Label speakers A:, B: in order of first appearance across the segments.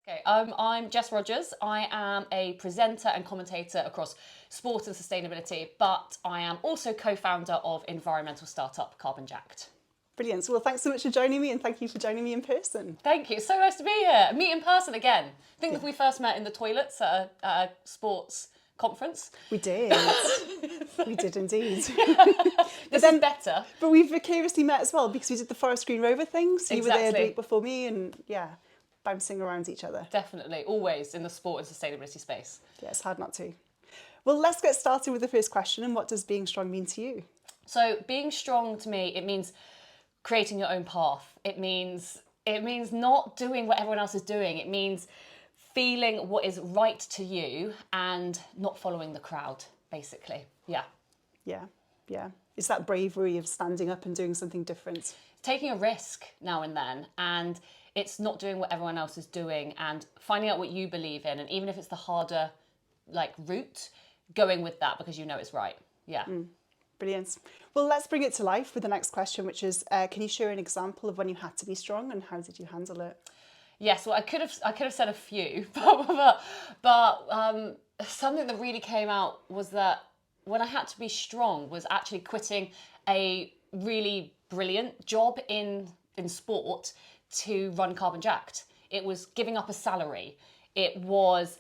A: Okay, I'm Jess Rogers. I am a presenter and commentator across sport and sustainability, but I am also co-founder of environmental startup Carbon Jacked.
B: Brilliant. Well, thanks so much for joining me, and thank you for joining me in person.
A: Thank you. So nice to be here. Meet in person again. I think that we first met in the toilets at a sports conference.
B: We did. We did indeed.
A: This is better.
B: But we've vicariously met as well because we did the Forest Green Rover thing. So you were there the week before me, and yeah, bouncing around each other.
A: Definitely. Always in the sport and sustainability space.
B: Yeah, it's hard not to. Well, let's get started with the first question. And what does being strong mean to you?
A: So being strong to me, it means creating your own path. It means not doing what everyone else is doing. It means feeling what is right to you and not following the crowd, basically. Yeah.
B: Yeah, yeah. It's that bravery of standing up and doing something different.
A: Taking a risk now and then, and it's not doing what everyone else is doing and finding out what you believe in, and even if it's the harder route, going with that because you know it's right. Yeah.
B: Brilliant. Well, let's bring it to life with the next question, which is, can you share an example of when you had to be strong and how did you handle it?
A: Yes, well, I could have said a few, but something that really came out was that when I had to be strong was actually quitting a really brilliant job in sport to run Carbon Jacked. It was giving up a salary. It was,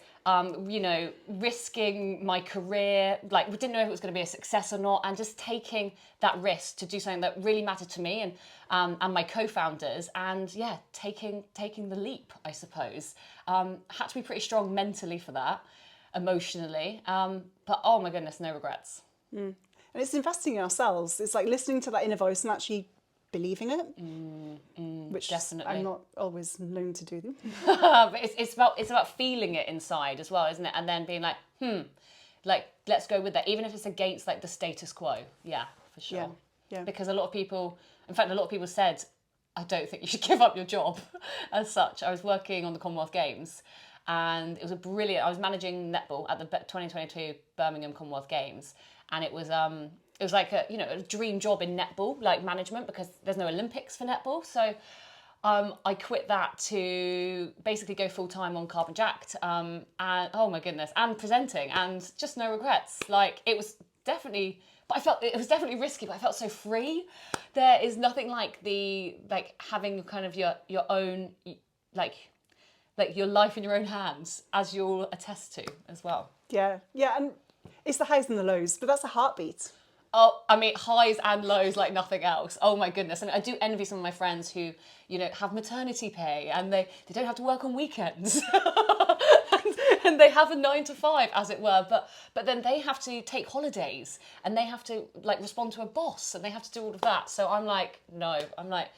A: risking my career. We didn't know if it was going to be a success or not, and just taking that risk to do something that really mattered to me and my co-founders. And yeah, taking the leap, I suppose. Had to be pretty strong mentally for that, emotionally. But oh my goodness, no regrets.
B: And it's investing in ourselves. It's like listening to that inner voice and actually believing it, which
A: definitely.
B: I'm not always known to do them.
A: But it's about feeling it inside as well, isn't it? And then being let's go with that, even if it's against the status quo. Yeah, for sure.
B: Yeah.
A: Because a lot of people said, I don't think you should give up your job as such. I was working on the Commonwealth Games, and it was I was managing netball at the 2022 Birmingham Commonwealth Games, and it was like a dream job in netball, management, because there's no Olympics for netball. So I quit that to basically go full time on Carbon Jacked, and oh my goodness, and presenting, and just no regrets. It was definitely, but I felt it was definitely risky, but I felt so free. There is nothing like having kind of your own your life in your own hands, as you'll attest to as well.
B: Yeah, and it's the highs and the lows, but that's a heartbeat.
A: Oh, I mean, highs and lows like nothing else. Oh my goodness. And I do envy some of my friends who, have maternity pay and they don't have to work on weekends. and they have a 9 to 5, as it were. But then they have to take holidays and they have to respond to a boss and they have to do all of that. So I'm like, no. I'm like,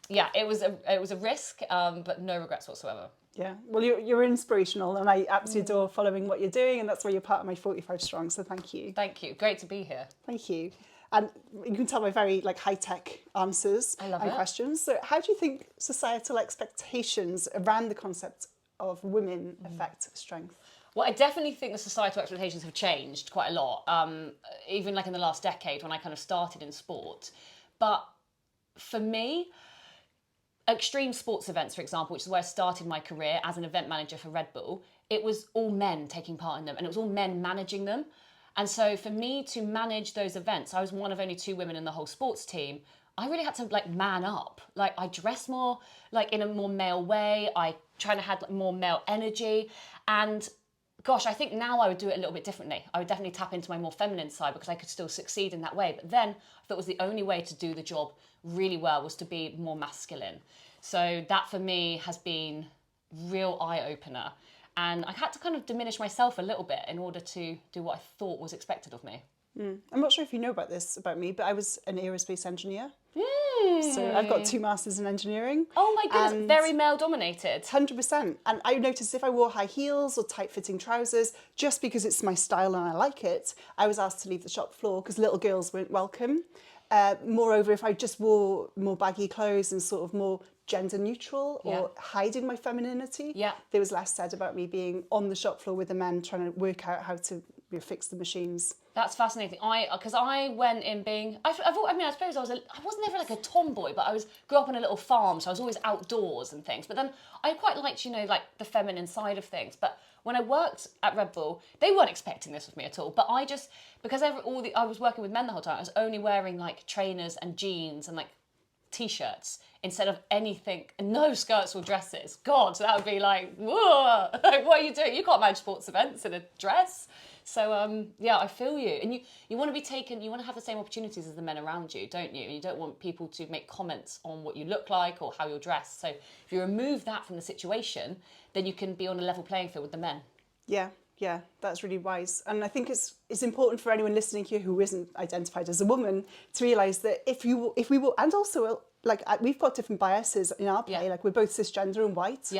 A: yeah, it was a risk, but no regrets whatsoever.
B: Yeah, well, you're inspirational, and I absolutely adore following what you're doing, and that's why you're part of my 45 Strong, so thank you.
A: Thank you. Great to be here.
B: Thank you. And you can tell my very high-tech answers and questions. So how do you think societal expectations around the concept of women affect strength?
A: Well, I definitely think the societal expectations have changed quite a lot, even in the last decade when I kind of started in sport. But for me, extreme sports events, for example, which is where I started my career as an event manager for Red Bull, it was all men taking part in them and it was all men managing them. And so for me to manage those events, I was one of only 2 women in the whole sports team. I really had to man up. I dressed more in a more male way. I kind of had more male energy. And gosh, I think now I would do it a little bit differently. I would definitely tap into my more feminine side because I could still succeed in that way. But then I thought it was the only way to do the job really well was to be more masculine. So that for me has been real eye-opener. And I had to kind of diminish myself a little bit in order to do what I thought was expected of me.
B: I'm not sure if you know about me, but I was an aerospace engineer. So I've got 2 masters in engineering.
A: Oh my goodness, very male dominated.
B: 100%. And I noticed if I wore high heels or tight-fitting trousers, just because it's my style and I like it, I was asked to leave the shop floor because little girls weren't welcome. Moreover, if I just wore more baggy clothes and sort of more gender neutral or hiding my femininity.
A: Yeah.
B: There was less said about me being on the shop floor with the men trying to work out how to fix the machines.
A: That's fascinating. Because I went in being, I suppose I wasn't ever like a tomboy, but grew up on a little farm, so I was always outdoors and things. But then I quite liked, like the feminine side of things. But when I worked at Red Bull, they weren't expecting this of me at all. But I just, because I was working with men the whole time, I was only wearing like trainers and jeans and like t-shirts instead of anything, no skirts or dresses. God, that would be like, whoa, like, what are you doing? You can't manage sports events in a dress. So, I feel you. And you want to be taken, you want to have the same opportunities as the men around you, don't you? And you don't want people to make comments on what you look like or how you're dressed. So if you remove that from the situation, then you can be on a level playing field with the men.
B: Yeah, that's really wise. And I think it's important for anyone listening here who isn't identified as a woman to realise that if we will, and also like we've got different biases in our play, like we're both cisgender and white,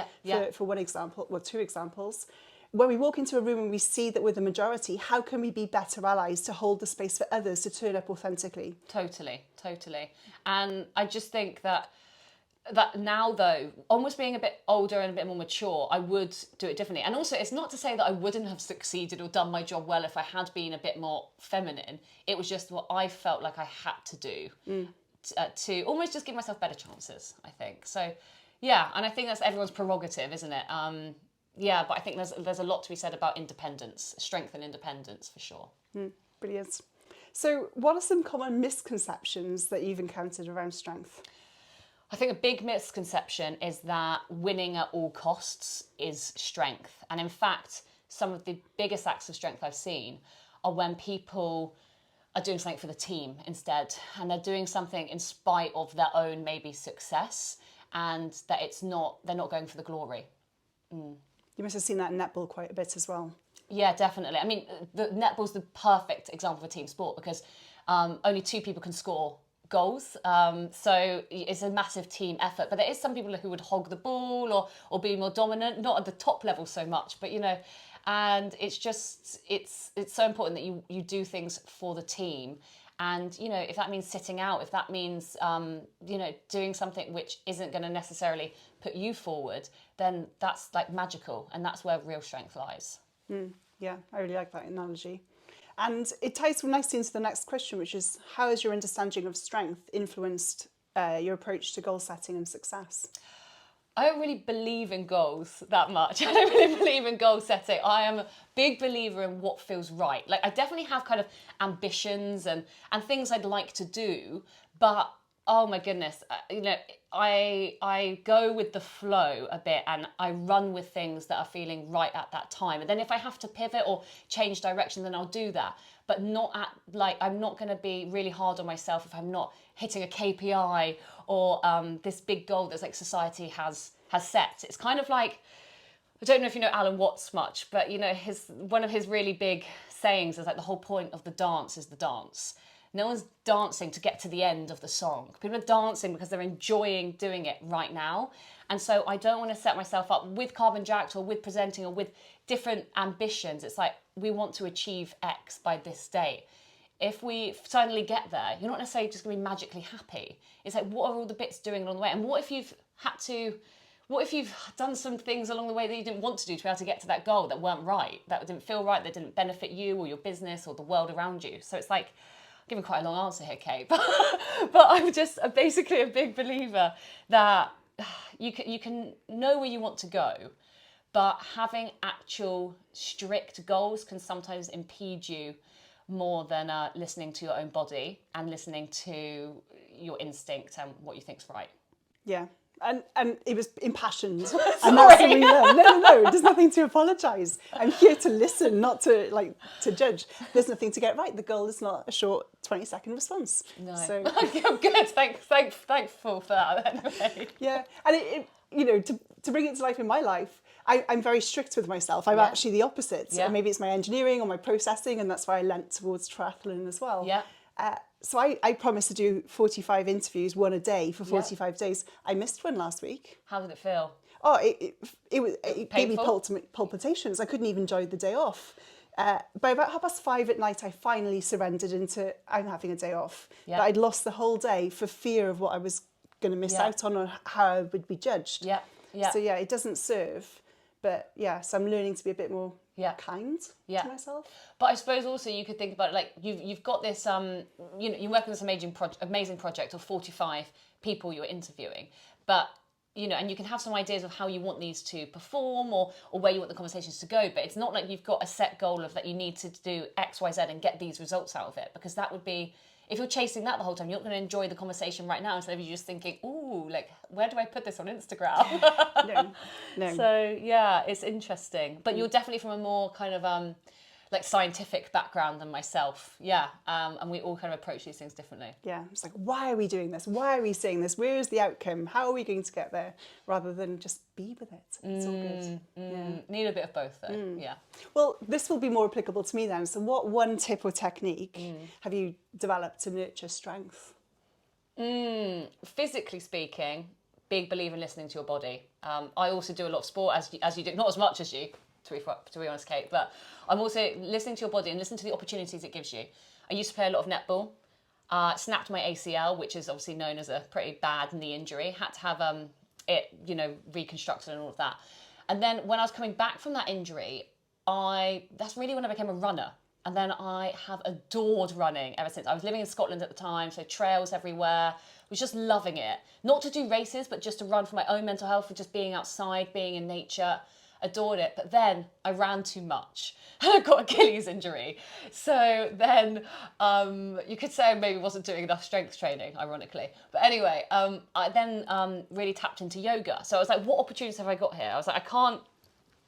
B: for one example, well, two examples. When we walk into a room and we see that we're the majority, how can we be better allies to hold the space for others to turn up authentically?
A: Totally. And I just think that now, though, almost being a bit older and a bit more mature, I would do it differently. And also, it's not to say that I wouldn't have succeeded or done my job well if I had been a bit more feminine. It was just what I felt like I had to do to almost just give myself better chances, I think. So, yeah, and I think that's everyone's prerogative, isn't it? But I think there's a lot to be said about independence, strength and independence, for sure.
B: Brilliant. So what are some common misconceptions that you've encountered around strength?
A: I think a big misconception is that winning at all costs is strength. And in fact, some of the biggest acts of strength I've seen are when people are doing something for the team instead. And they're doing something in spite of their own maybe success, and that they're not going for the glory.
B: You must have seen that in netball quite a bit as well.
A: Yeah, definitely. I mean, the netball's the perfect example of a team sport because only two people can score goals. So it's a massive team effort. But there is some people who would hog the ball or be more dominant, not at the top level so much, but, and it's just, it's so important that you do things for the team. And, if that means sitting out, if that means, doing something which isn't going to necessarily put you forward, then that's like magical. And that's where real strength lies.
B: Yeah, I really like that analogy. And it ties nicely into the next question, which is how has your understanding of strength influenced your approach to goal setting and success?
A: I don't really believe in goals that much. I don't really believe in goal setting. I am a big believer in what feels right. Like I definitely have kind of ambitions and things I'd like to do, but oh my goodness, I go with the flow a bit and I run with things that are feeling right at that time. And then if I have to pivot or change direction, then I'll do that. But not I'm not going to be really hard on myself if I'm not hitting a KPI or this big goal that's like society has set. It's kind of like, I don't know if you know Alan Watts much, but one of his really big sayings is like the whole point of the dance is the dance. No one's dancing to get to the end of the song. People are dancing because they're enjoying doing it right now. And so I don't want to set myself up with carbon jacked or with presenting or with different ambitions. It's like, we want to achieve X by this date. If we suddenly get there, you're not necessarily just going to be magically happy. It's like, what are all the bits doing along the way? And what if you've done some things along the way that you didn't want to do to be able to get to that goal that weren't right, that didn't feel right, that didn't benefit you or your business or the world around you? So it's like, giving quite a long answer here, Kate, but I'm just basically a big believer that you can know where you want to go, but having actual strict goals can sometimes impede you more than listening to your own body and listening to your instinct and what you think's right.
B: Yeah. And it was impassioned. And that's what we learned. No, there's nothing to apologise. I'm here to listen, not to judge. There's nothing to get right. The goal is not a short 20-second response.
A: No.
B: So
A: good. Thankful for that. Anyway.
B: Yeah, and to bring it to life in my life, I'm very strict with myself. I'm actually the opposite.
A: Yeah.
B: And maybe it's my engineering or my processing, and that's why I leant towards triathlon as well.
A: Yeah.
B: So I promised to do 45 interviews, one a day for 45 days. I missed one last week.
A: How did it feel?
B: Oh, it gave me
A: Painful?
B: palpitations. I couldn't even enjoy the day off. By about 5:30 at night, I finally surrendered into I'm having a day off.
A: Yeah.
B: But I'd lost the whole day for fear of what I was going to miss
A: Yeah.
B: out on or how I would be judged.
A: Yeah. Yeah.
B: So yeah, it doesn't serve. But yeah, so I'm learning to be a bit more
A: Yeah.
B: kind
A: Yeah.
B: to myself.
A: But I suppose also you could think about it like you've got this you know, you're working on this amazing project of 45 people you're interviewing, but you know, and you can have some ideas of how you want these to perform or where you want the conversations to go, but it's not like you've got a set goal of that you need to do X, Y, Z and get these results out of it, because that would be, if you're chasing that the whole time, you're not going to enjoy the conversation right now instead of you just thinking, ooh, like, where do I put this on Instagram?
B: No.
A: So, yeah, it's interesting. But you're definitely from a more kind of like scientific background than myself. Yeah. And we all kind of approach these things differently.
B: Yeah, it's like, why are we doing this? Why are we saying this? Where is the outcome? How are we going to get there? Rather than just be with it. It's all good. Yeah.
A: Need a bit of both though. Yeah.
B: Well, this will be more applicable to me then. So what one tip or technique have you developed to nurture strength?
A: Physically speaking, big believer in listening to your body. I also do a lot of sport, as you do, not as much as you, to be honest, Kate, but I'm also listening to your body and listening to the opportunities it gives you. I used to play a lot of netball, snapped my ACL, which is obviously known as a pretty bad knee injury, had to have it, you know, reconstructed and all of that. And then when I was coming back from that injury, that's really when I became a runner. And then I have adored running ever since. I was living in Scotland at the time, so trails everywhere. Was just loving it. Not to do races, but just to run for my own mental health, for just being outside, being in nature. Adored it. But then I ran too much and I got Achilles injury. So then you could say I maybe wasn't doing enough strength training, ironically. But anyway, I then really tapped into yoga. So I was like, what opportunities have I got here? I was like, I can't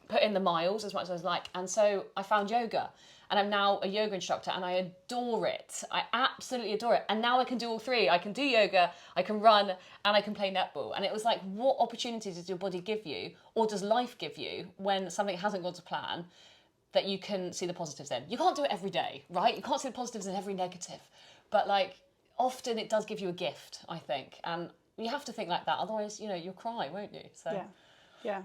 A: put in the miles as much as I was like. And so I found yoga. And I'm now a yoga instructor and I adore it. I absolutely adore it. And now I can do all three. I can do yoga, I can run, and I can play netball. And it was like, what opportunities does your body give you, or does life give you, when something hasn't gone to plan, that you can see the positives in? You can't do it every day, right? You can't see the positives in every negative. But like, often it does give you a gift, I think. And you have to think like that. Otherwise, you know, you'll cry, won't you? So
B: Yeah.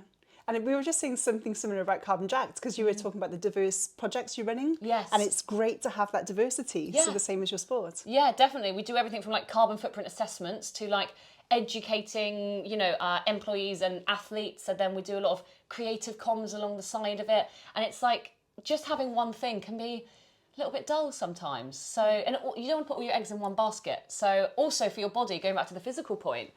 B: And we were just saying something similar about Carbon Jacked, because you were talking about the diverse projects you're running.
A: Yes.
B: And it's great to have that diversity.
A: Yeah.
B: So the same as your sport.
A: Yeah, definitely. We do everything from like carbon footprint assessments to like educating, you know, employees and athletes. And then we do a lot of creative comms along the side of it. And it's like, just having one thing can be a little bit dull sometimes. So, and you don't want to put all your eggs in one basket. So also for your body, going back to the physical point,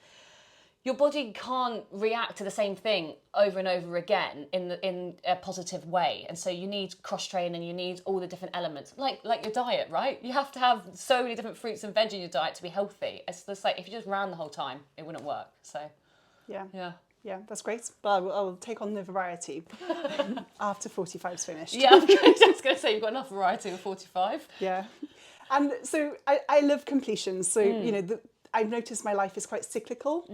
A: your body can't react to the same thing over and over again in a positive way. And so you need cross-training, you need all the different elements, like your diet, right? You have to have so many different fruits and veg in your diet to be healthy. It's just like, if you just ran the whole time, it wouldn't work. So,
B: Yeah, that's great. But I'll take on the variety after 45's finished.
A: Yeah, I was going to say, you've got enough variety with 45.
B: Yeah. And so I love completions. So, you know, I've noticed my life is quite cyclical.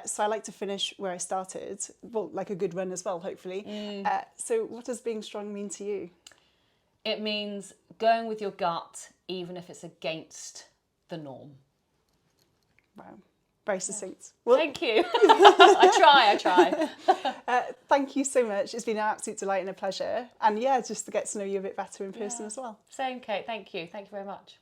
B: So I like to finish where I started. Well, like a good run as well, hopefully. So what does being strong mean to you?
A: It means going with your gut, even if it's against the norm.
B: Wow. Very succinct. Well,
A: Thank you. I try.
B: Thank you so much. It's been an absolute delight and a pleasure. And yeah, just to get to know you a bit better in person as well.
A: Same, Kate. Thank you. Thank you very much.